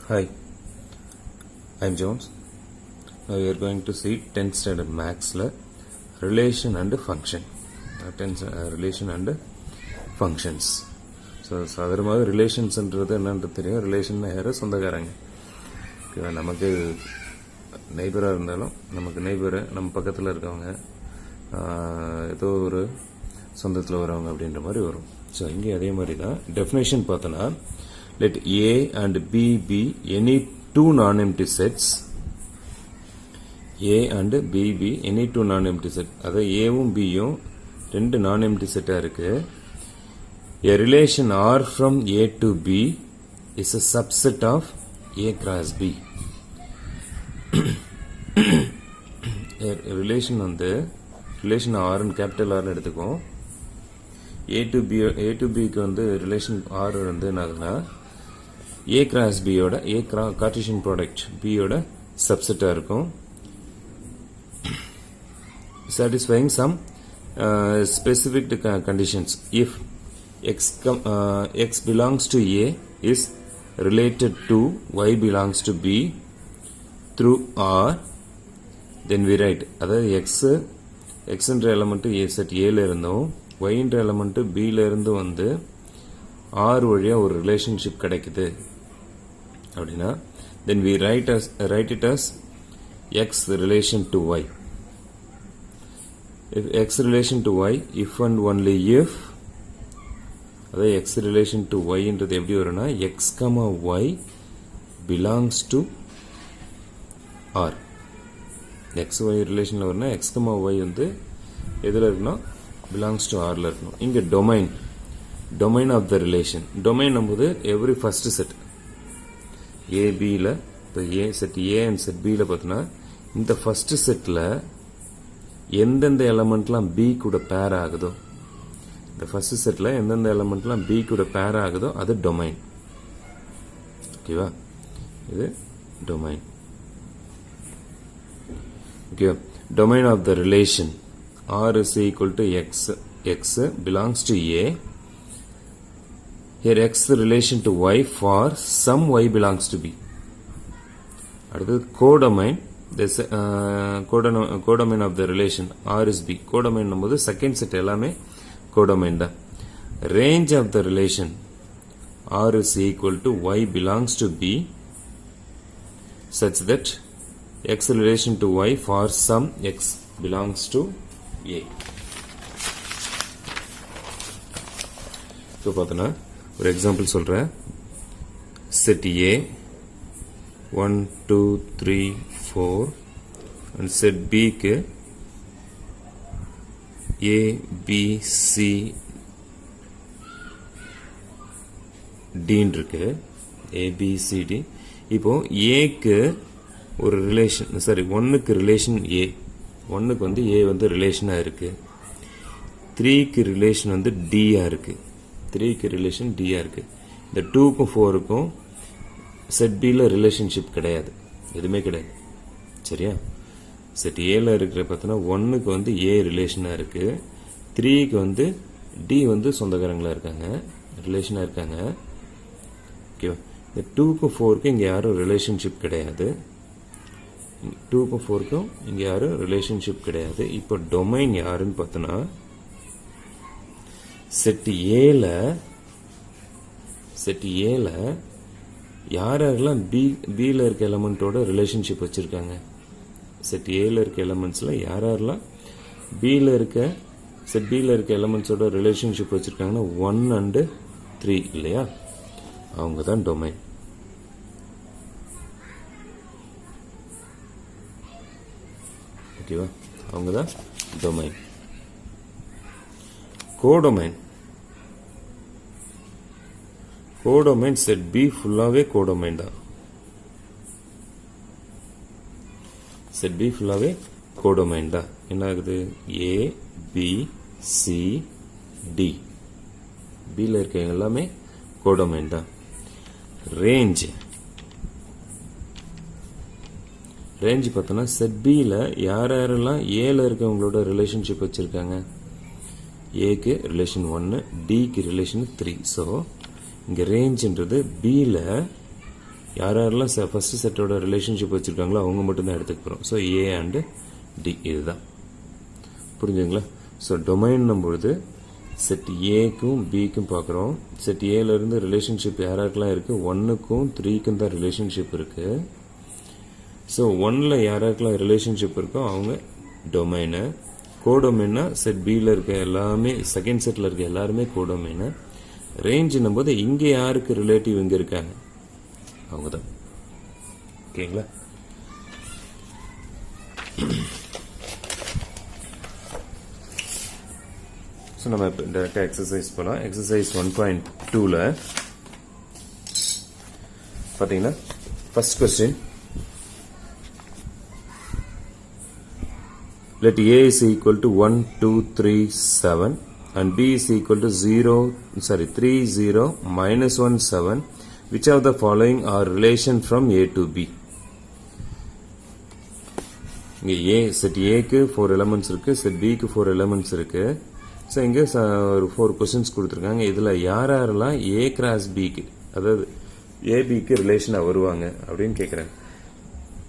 Hi, I'm Jones. Now we are going to see 10th standard Maths relation and function. Relation and functions. So சாதாரணமாக ரிலேஷன்ஸ்ன்றது என்னன்றது தெரியும். ரிலேஷன்னா யார்? சொந்தக்காரங்க. நமக்கு நெய்பராக இருந்தாலும் நமக்கு நெய்பரு நம்ம பக்கத்தில் இருக்கவங்க ஏதோ ஒரு சொந்தத்தில் வரவங்க அப்படின்ற மாதிரி வரும். ஸோ இங்கே அதே மாதிரி தான் டெஃபினேஷன் பார்த்தோன்னா let A and B be any two non-empty sets. A and B be any two non-empty set. அதாவது ஏவும் பியும் ரெண்டு non-empty செட்டாக இருக்கு. A relation R from A to B is a subset of A cross B. Relation வந்து relation ஆர்னு capital ஆர்னு எடுத்துக்கோம். ஏ டு பிக்கு வந்து ரிலேஷன் ஆர் வந்து என்ன ஆகுதுன்னா ஏ கிராஸ் பியோட கார்ட்டீசியன் ப்ராடக்ட் பியோட சப்செட்டாக இருக்கும். Satisfying some specific conditions. If x belongs to A is related to y belongs to B through R then we write. அதாவது எக்ஸ்ன்ற எலமெண்ட்டு ஏ செட் ஏல இருந்தும் ஒய்ன்ற எலமெண்ட்டு பியில் இருந்து வந்து ஆர் வழியாக ஒரு ரிலேஷன்ஷிப் கிடைக்குது அப்படின்னா then we write it as x relation to y. X relation to y if and only if, அதாவது எக்ஸ் ரிலேஷன் டு ஒய்ன்றது எப்படி வரும்னா x comma y belongs to R. X y ரிலேஷனில் வரும்னா எக்ஸ் கமா ஒய் வந்து எதில் இருக்கணும்? Belongs to ஆரில் இருக்கணும். இங்கே domain of the relation. Domain நம்புது எவ்ரி ஃபர்ஸ்ட் செட் ஏபியில், இப்போ A set A and set பியில் பார்த்தோன்னா இந்த ஃபர்ஸ்ட் செட்டில் எந்தெந்த எலமெண்ட்லாம் பி கூட பேர் ஆகுதோ, இந்த ஃபர்ஸ்ட் செட்டில் எந்தெந்த எலமெண்ட்லாம் பி கூட பேர் ஆகுதோ அது டொமைன். ஓகேவா? இது domain. Okay, domain of the relation R is equal to x belongs to A. Here x relation to y for some y belongs to B. அடுத்தது codomain. Codomain of the relation R is B. Codomain போது second set எல்லாமே codomain தான். Range of the relation R is equal to y belongs to B such that x relation to y for some x belongs to A. So பார்த்தோன்னா ஒரு example சொல்கிறேன். Set A 1 2 3 4 and set பிக்கு ஏ B C டின்னு இருக்கு. ABCD. இப்போ ஏக்கு ஒரு relation, sorry ஒன்னுக்கு relation ஏ, ஒன்னுக்கு வந்து ஏ வந்து ரிலேஷனாக இருக்கு. 3க்கு ரிலேஷன் வந்து டியாக இருக்கு. 3க்கு ரிலேஷன் டியாக இருக்கு. இந்த 2க்கும் 4க்கும் செட் பியில் ரிலேஷன்ஷிப் கிடையாது, எதுவுமே கிடையாது. சரியா? செட் ஏல இருக்கிற பார்த்தோன்னா ஒன்னுக்கு வந்து ஏ ரிலேஷனாக இருக்கு, 3க்கு வந்து டி வந்து சொந்தக்காரங்களாக இருக்காங்க, ரிலேஷனாக இருக்காங்க. ஓகேவா? இந்த 2க்கும் 4க்கும் இங்கே யாரும் ரிலேஷன்ஷிப் கிடையாது. 2க்கும் 4க்கும் இங்கே யாரும் ரிலேஷன்ஷிப் கிடையாது. இப்போ டொமைன் யாருன்னு பார்த்தோன்னா செட் ஏல யாரெல்லாம் பியில் இருக்க எலமெண்ட்டோட ரிலேஷன்ஷிப் வச்சுருக்காங்க, செட் ஏல இருக்க எலமெண்ட்ஸில் யாரெல்லாம் பியில் இருக்க செட் பியில் இருக்க எலமெண்ட்ஸோட ரிலேஷன்ஷிப் வச்சுருக்காங்கன்னா 1 and 3 இல்லையா? அவங்க தான் டொமைன். ஓகேவா? அவங்க தான் டொமைன். கோடொமைன் செட் பி ஃபுல்லாகவே கோடொமைன் தான். செட் பி ஃபுல்லாகவே கோடொமைன் தான். என்ன ஆகுது? ஏ பி சி டி பியில் இருக்க எல்லாமே கோடொமைன் தான். ரேஞ்ச் பார்த்தோன்னா செட் பியில் யாரெல்லாம் ஏல இருக்கவங்களோட ரிலேஷன்ஷிப் வச்சுருக்காங்க, ஏக்கு ரிலேஷன் 1, டிக்கு ரிலேஷன் 3. ஸோ இங்கே ரேஞ்சுன்றது பியில் யாரெல்லாம் ஃபஸ்ட்டு செட்டோட ரிலேஷன்ஷிப் வச்சுருக்காங்களோ அவங்க மட்டும்தான் எடுத்துக்க போகிறோம். ஸோ ஏ அண்டு டி இதுதான். புரிஞ்சுங்களா? ஸோ டொமைன் பொழுது செட் ஏக்கும் பிக்கும் பார்க்குறோம். செட் ஏலேருந்து ரிலேஷன்ஷிப் யாராருக்கெல்லாம் இருக்குது, 1க்கும் 3க்கும் தான் ரிலேஷன்ஷிப் இருக்குது. ஸோ 1ல் யாராருக்கெல்லாம் ரிலேஷன்ஷிப் இருக்கோ அவங்க டொமைனு. கோடொமைன்னா செட் பியில் இருக்க எல்லாமே, செகண்ட் செட்டில் இருக்க எல்லாருமே கோடொமைனு. ரேஞ்சுன்னும் போது இங்கே யாருக்கு ரிலேட்டிவ் இங்கே இருக்காங்க அவங்க தான். ஓகேங்களா? ஸோ நம்ம இப்போ டேரெக்டாக எக்ஸசைஸ் போகலாம். எக்ஸசைஸ் 1.2ல் பார்த்தீங்கன்னா first question, let A is equal to 1, 2, 3, 7 and B is equal to 3, 0, minus 1, 7. Which of the following are relation from A to B? இங்கே A செட் ஏக்கு 4 எலமெண்ட்ஸ் இருக்குது, செட் பிக்கு 4 எலமெண்ட்ஸ் இருக்குது. ஸோ இங்கே ஒரு 4 questions கொடுத்துருக்காங்க. இதில் யாரெல்லாம் ஏ கிராஸ் பிக்கு, அதாவது ஏபிக்கு ரிலேஷனாக வருவாங்க அப்படின்னு கேட்குறாங்க.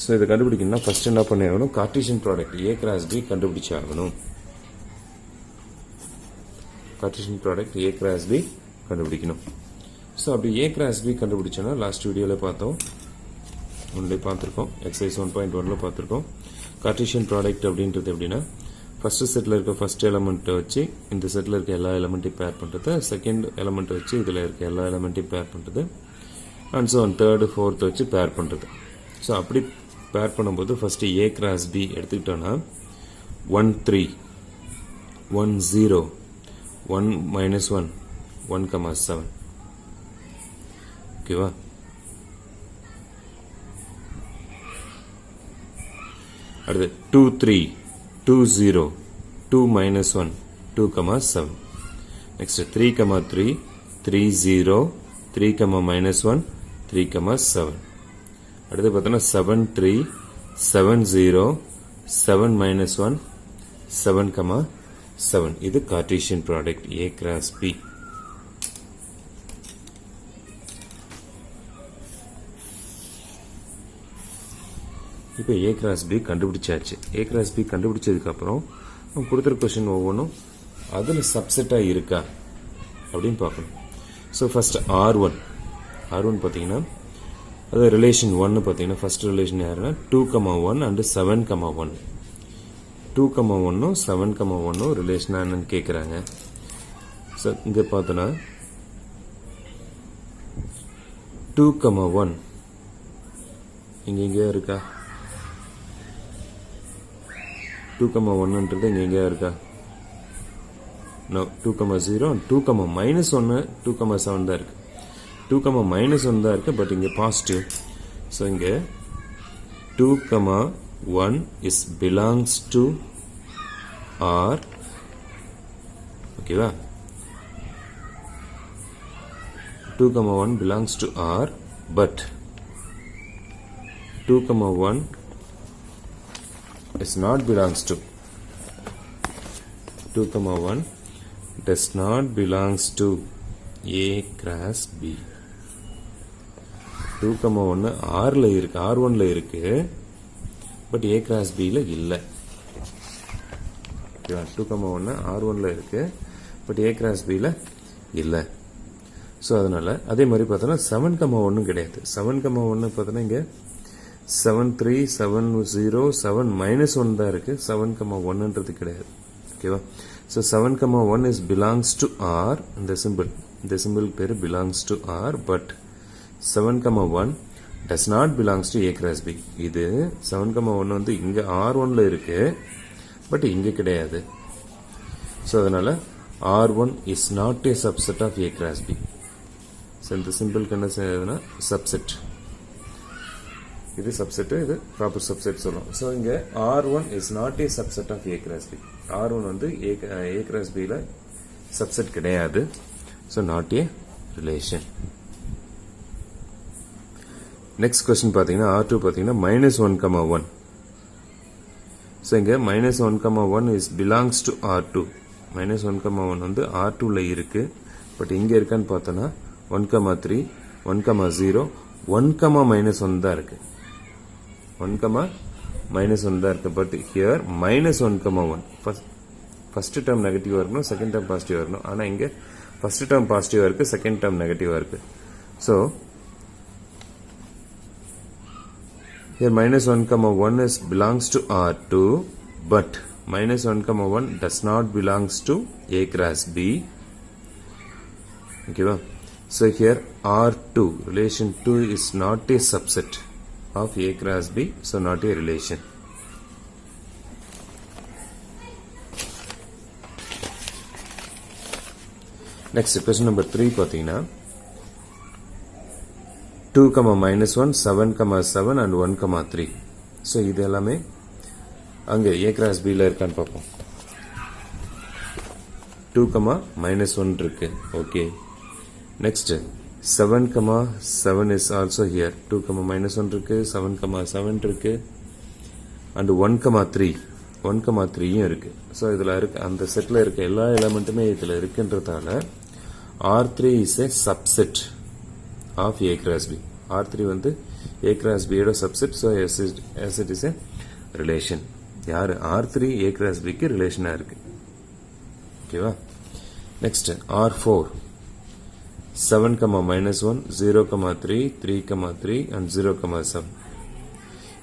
ஸோ இதை கண்டுபிடிக்கணும்னா ஃபர்ஸ்ட் என்ன பண்ணிடணும், Cartesian product A cross B கண்டுபிடிச்சாகணும். Cartesian product A cross B கண்டுபிடிக்கணும். ஸோ அப்படி ஏ கிராஸ் பி கண்டுபிடிச்சோன்னா லாஸ்ட் வீடியோவில் பார்த்தோம், ஒன்லேயே பார்த்துருக்கோம், எக்ஸசைஸ் 1.1ல் பார்த்துருக்கோம். கார்ட்டீசியன் ப்ராடக்ட் அப்படின்றது எப்படின்னா, ஃபர்ஸ்ட் செட்டில் இருக்க ஃபர்ஸ்ட் எலமெண்ட்டை வச்சு இந்த செட்டில் இருக்க எல்லா எலமெண்ட்டையும் பேர் பண்ணுறது, செகண்ட் எலமெண்ட்டை வச்சு இதில் இருக்க எல்லா எலமெண்ட்டையும் பேர் பண்ணுறது, அண்ட் ஸோ தேர்டு ஃபோர்த்து வச்சு பேர் பண்ணுறது. ஸோ அப்படி பேர் பண்ணும்போது ஃபர்ஸ்ட் ஏ கிராஸ் பி எடுத்துக்கிட்டோன்னா 1, 3, 1, 0, 1, -1, 1, 7. ஓகேவா? அடுத்து 2, 3, 2, 0, 2, -1, 2, 7. Next 3, 3, 3, 0, 3, -1, 3, 7. அடுத்து பார்த்தோன்னா 7, 3, 7, 0, 7, -1, 7, 7. இது Cartesian product A cross B. இப்போ ஏ கிராஸ் பி கண்டுபிடிச்சாச்சு. ஏ கிராஸ் பி கண்டுபிடிச்சதுக்கப்புறம் நம்ம கொடுத்துருக்க கொஸ்டின் ஒவ்வொன்றும் அதில் சப்செட்டாக இருக்கா அப்படின்னு பார்க்கணும். ஸோ ஃபர்ஸ்ட் R1 பார்த்தீங்கன்னா அது ரிலேஷன் 1 பார்த்தீங்கன்னா ஃபர்ஸ்ட் ரிலேஷன் யாருன்னா 2, 1 அண்டு 7, 1. 2, 1, 7, 1 ரிலேஷனாக என்னன்னு கேட்குறாங்க. ஸோ இங்கே பார்த்தோன்னா 2, 1 இங்கே எங்கேயா இருக்கா? 2, 1ன்றது இங்கே எங்கேயா இருக்கா? நோ. 2, 0 2, -1, 2, 7 தான் இருக்கு. 2, -1 தான் இருக்கு, பட் இங்கே பாசிட்டிவ். ஸோ இங்கே 2, 1 இஸ் பிலாங்ஸ் டு R. ஓகேவா? 2, 1 belongs to R, but 2, 1 is not belongs to 2, 1 does not belongs to A cross B. 2, 1 R-ல இருக்கு, R1ல இருக்கு, பட் A cross B-ல இல்லை. 2, 1 R1ல இருக்கு, பட் A cross B-ல இல்லை. ஸோ அதனால அதே மாதிரி பார்த்தோன்னா 7, 1 கிடையாது. 7, 1 பார்த்தோன்னா இங்கே 7, 3, 7, 0, 7, -1 தான் இருக்கு. 7, 1ன்றது கிடையாது. ஓகேவா? So 7, 1 is belongs to R. இந்த சிம்பிள் பேர் belongs to R, but 7, 1 does not belongs to A cross B. இது 7, 1 வந்து இங்கே R1ல இருக்கு, பட் இங்கே கிடையாது. ஸோ அதனால R1 is not a subset of A cross B. So இந்த சிம்பிளுக்கு என்ன செய்யுதுன்னா சப்செட். இது சப்செட், இது ப்ராப்பர் சப்செட் சொல்லலாம். ஸோ இங்கே R1 is not a subset of A cross B. R1 வந்து A கிராஸ் B-ல சப்செட் கிடையாது. So not a relation. Next question பார்த்தீங்கன்னா R2 பார்த்தீங்கன்னா -1, 1. ஸோ இங்கே -1, 1 இஸ் பிலாங்ஸ் டு R2. -1, 1 வந்து R2ல இருக்கு, பட் இங்கே இருக்கான்னு பார்த்தோன்னா 1, 3, 1, 0, 1, -1 தான் இருக்கு. 1, -1 தான் இருக்கு. But here -1, 1. ஃபர்ஸ்ட் டேர்ம் நெகட்டிவா இருக்கணும், செகண்ட் டேர்ம் பாசிட்டிவா இருக்கணும். ஆனா இங்க ஃபர்ஸ்ட் டேர்ம் பாசிட்டிவா இருக்கு, செகண்ட் டேர்ம் நெகட்டிவா இருக்கு. So here -1, 1 is belongs to R2, but -1, 1 does not belongs to A cross B. Okay, so here R2 relation 2 is not a subset of A cross B, so not a relation. Next question number 3 பாத்தீங்கன்னா 2, -1, 7, 7 and 1, 3. So இது எல்லாமே அங்க A cross B ல இருக்கான்னு பார்ப்போம். 2, -1 இருக்கு. Okay. Next 7, 7 is also here. 2, -1 இருக்கு, 7, 7 இருக்கு and 1, 3. 1, 3 இருக்கு. So இதுல இருக்க அந்த செட்ல இருக்க எல்லா எலிமெண்ட்டுமே இதுல இருக்குன்றதால R3 is a subset of A cross B. R3 வந்து A cross B யோட subset, so as it is a relation. யாரு R3 A cross B க்கு ரிலேஷனா இருக்கு. ஓகேவா? Next R4 7, -1, 0, 3, 3, 3 and 0, 7.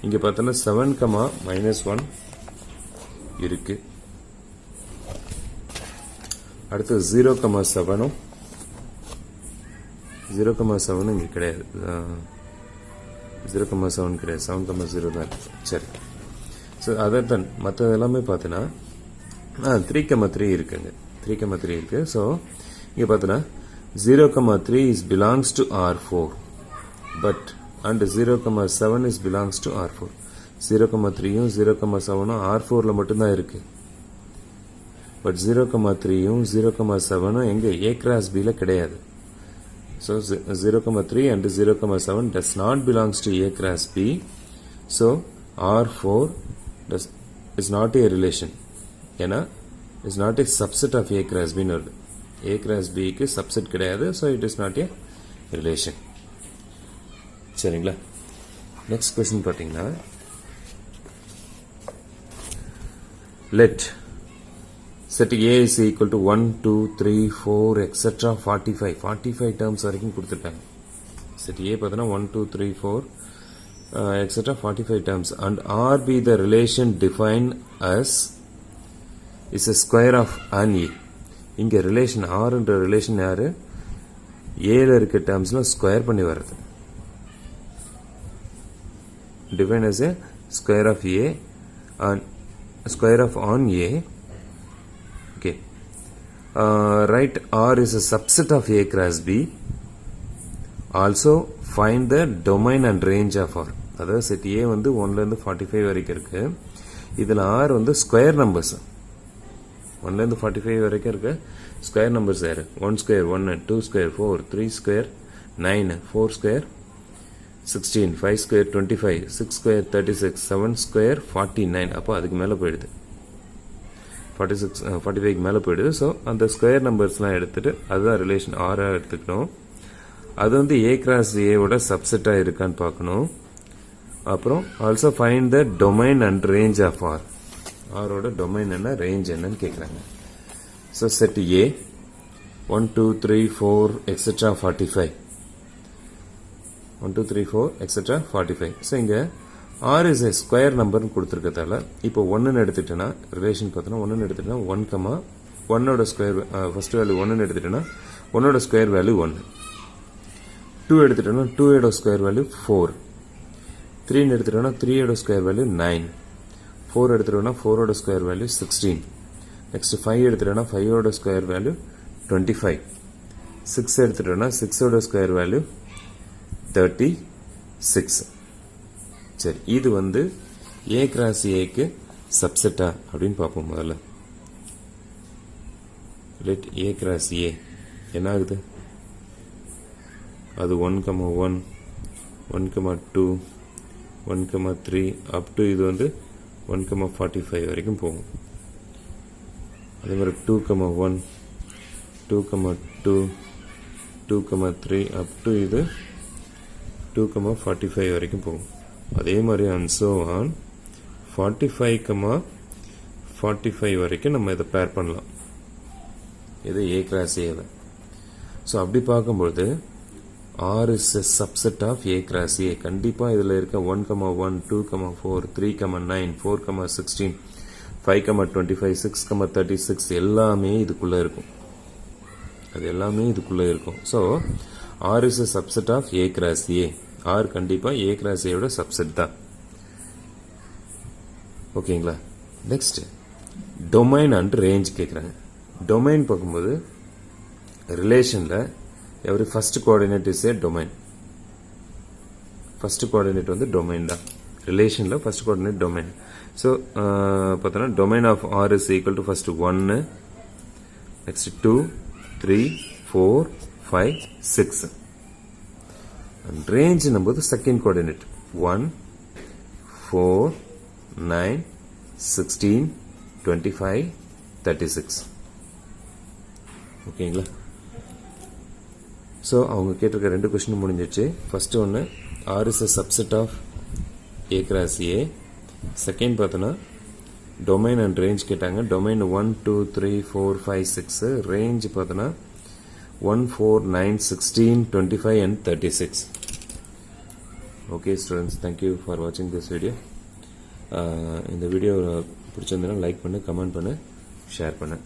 இங்க பார்த்தோன்னா 7, -1 இருக்கு. அடுத்து 0, 7 0, 7 இங்க கிடையாது. 0, 7 கிடையாது. 7, 0 தான் இருக்கு. சரி. ஸோ அதர் தன் மற்ற எல்லாமே பார்த்தீங்கன்னா 3, 3 இருக்குங்க. 3, 3 இருக்கு. ஸோ இங்க பார்த்தீங்கன்னா 0, 3 is belongs to R4, but and 0, 7 is belongs to R4. 0, 3யும் 0, 7ம் R4ல மட்டும்தான் இருக்கு. பட் 0, 3யும் 0, 7ம் எங்க A cross B ல கிடையாது. So 0, 3 and 0, 7 does not belongs to A cross B. So R4 is not a relation. ஏன்னா is not a subset of A cross B. A cross B க்கு subset கிடையாது. So it is not a relation. சரிங்களா? Next question பார்த்தீங்கன்னா let set A is equal to 1, 2, 3, 4 etc. 45 terms வரைக்கும் கொடுத்துட்டாங்க. set A பார்த்தீங்கன்னா 1, 2, 3, 4 etc. 45 terms and R be the relation defined as is a square of an A. இங்க relation R என்ற relation யாரு? A ல இருக்க termsல square பண்ணி வருது. defined as a square of A and square of on A. Okay. Write R is a subset of A cross B. Also find the domain and range of R. அதாவது set A வந்து 1ல இருந்து 45 வரைக்கும் இருக்கு. இதுல R வந்து square numbers. 1ல இருந்து 45 வரைக்கும் இருக்கு. ஸ்கொயர் நம்பர்ஸ் யாரு? 1 square 1, 2 square 4, 3 square 9, 4 square 16, 5 square 25, 6 square 36, 7 square 49. அப்போ அதுக்கு மேல போயிடுது. 45 மேல போயிடுது. ஸோ அந்த ஸ்கொயர் நம்பர்ஸ்லாம் எடுத்துட்டு அதுதான் ரிலேஷன் R எடுத்துக்கணும். அது வந்து A cross A ஓட சப்செட்டா இருக்கான்னு பார்க்கணும். அப்புறம் also find the domain and range of R. R ஓட டொமைன் என்ன, ரேஞ்ச் என்னன்னு கேட்குறாங்க. So set A 1, 2, 3, 4 etc. 45. 1, 2, 3, 4 etc. 45. So இங்க R is a ஸ்கொயர் நம்பர்னு கொடுத்துருக்கதால இப்போ 1ன்னு எடுத்துட்டேன்னா ரிலேஷன் பார்த்தோன்னா 1ன்னு எடுத்துட்டேன்னா 1, 1ஓட ஸ்கொயர் ஃபர்ஸ்ட் வேல்யூ 1ன்னு எடுத்துட்டேன்னா 1ஓட ஸ்கொயர் வேல்யூ 1. 2 எடுத்துட்டோம்னா 2ஓட ஸ்கொயர் வேல்யூ 4. 3ன்னு எடுத்துட்டோம்னா 3ஓட ஸ்கொயர் வேல்யூ 9. 4 எடுத்துட்டோம்னா 4ஓட ஸ்கொயர் வேல்யூ 16. நெக்ஸ்ட் 5 எடுத்துட்டோம்னா 5ஓட ஸ்கொயர் வேல்யூ 25. 6 எடுத்துட்டோம்னா 6ஓட ஸ்கொயர் வேல்யூ 36. சரி, இது வந்து A cross A க்கு சப்செட்டா அப்படின்னு பார்ப்போம். முதல்ல let A cross A என்ன ஆகுது? அது 1, 1, 1, 2, 1, 3 அப் டு இது வந்து 1, 45 வரைக்கும் போகும். அதே மாதிரி 2, 1, 2, 2, 2, 3 அப் டு இது 2,45 வரைக்கும் போகும். அதே மாதிரி and so on 45,45 வரைக்கும் நம்ம இதை பேர் பண்ணலாம். இது A கிராஸ் A. ஸோ அப்படி பார்க்கும்போது R is a subset of A cross A. கண்டிப்பாக இதில் இருக்க 1,1, 2,4, 3,9, 4,16, 5,25, 6,36 எல்லாமே இதுக்குள்ளே இருக்கும். அது எல்லாமே இதுக்குள்ளே இருக்கும். So R is a subset of A cross A. R கண்டிப்பாக A cross A யோட subset தான். ஓகேங்களா? நெக்ஸ்ட் டொமைன் அண்ட் ரேஞ்ச் கேட்குறாங்க. டொமைன் பார்க்கும்போது ரிலேஷனில் every first coordinate is a domain. First coordinate வந்து domain தான். Relationல first coordinate domain. So பார்த்தோன்னா domain of R is equal to first 1, next 2, 3, 4, 5, 6. And range நம்போது second coordinate 1, 4, 9, 16, 25, 36. ஓகேங்களா? So அவங்க கேட்டிருக்க ரெண்டு கொஸ்டின் முடிஞ்சிச்சு. ஃபஸ்ட்டு ஒன்று R is a subset of A cross A. Second பார்த்தோன்னா டொமைன் அண்ட் ரேஞ்ச் கேட்டாங்க. Domain 1, 2, 3, 4, 5, 6. Range பார்த்தோன்னா 1, 4, 9, 16, 25 and 36. Okay students, thank you for வாட்சிங் திஸ் வீடியோ. இந்த வீடியோ பிடிச்சிருந்ததுன்னா லைக் பண்ணு, கமெண்ட் பண்ணு, ஷேர் பண்ணு.